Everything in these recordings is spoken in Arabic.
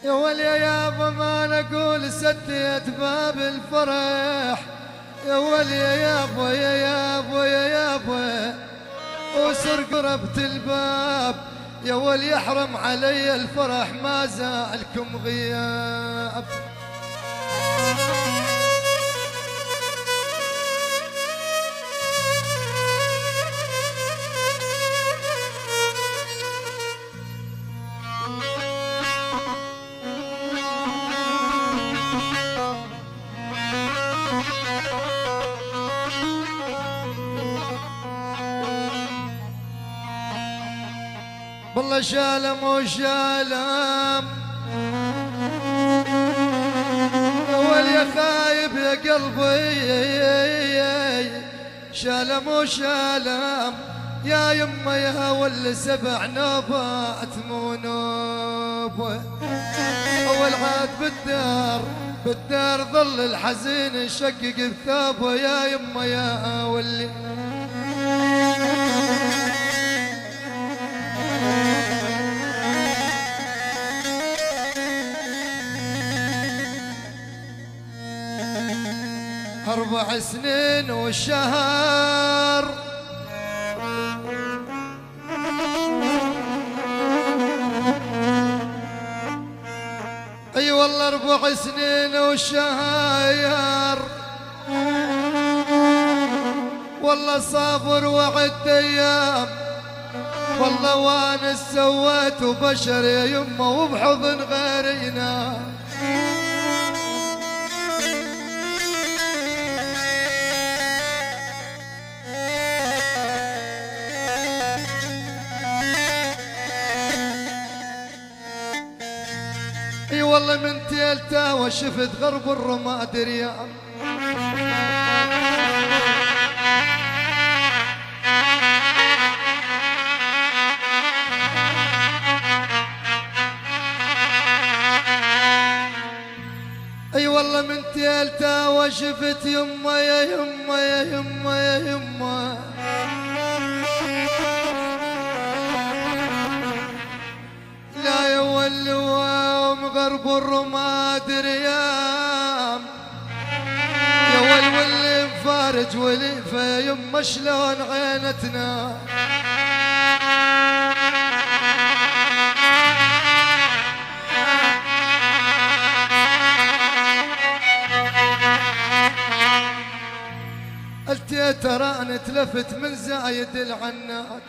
يا ولي يابا ما نقول سديت باب الفرح، يا ولي يابا يا يابا يا يابا وسر قربت الباب، يا ولي يحرم علي الفرح ما زالكم غياب. والله شالم وشالم يا خايب يا قلبي، شالم وشالم يا يما يا ول 7 نوبات مو نوبة. اول عاد بالدار ظل الحزين يشقق بثوبه، يا يما يا ولي. أربع سنين والشهر اي والله 4 سنين والشهر، والله صابر وعد ايام، والله وانا سويت بشر يا يمه وبحضن غيرنا. اي والله من تيلته وشفت غرب الرماد ريال، اي والله من تيلته وشفت يمه يا يمه يا يمه يا يمه. لا يا ولي غرب الرماد ريام، يا واللي مفارج ولي فيا يمه شلون عينتنا. قلت يا ترى انا تلفت من زايد العناد،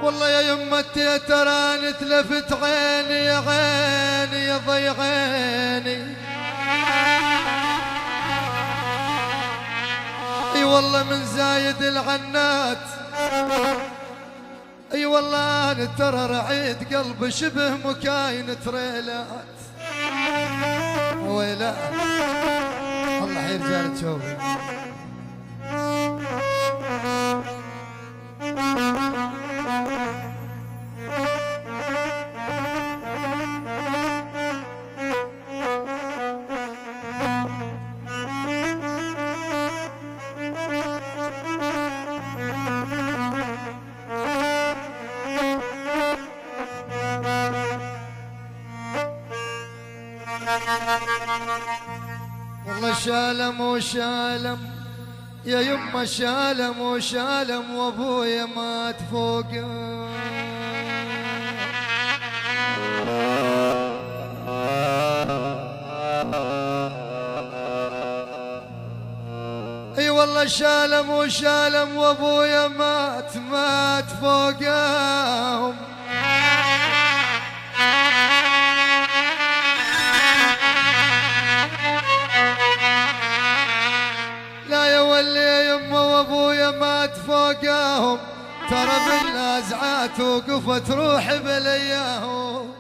والله يا يمه يا ترى انا تلفت عيني يا عيني يا ضي عيني. اي والله من زايد العناد، اي والله انا ترى رعيد قلبي شبه مكاين تريلات. ويلا الله يا رجال تشوفي. والله شالم وشالم يا يمه شالم وشالم وابويا مات فوقه. اي والله شالم وشالم وابويا مات فوقهم. وابويا مات فوقاهم، ترى بالنازعات وقفت روحي بلياهم.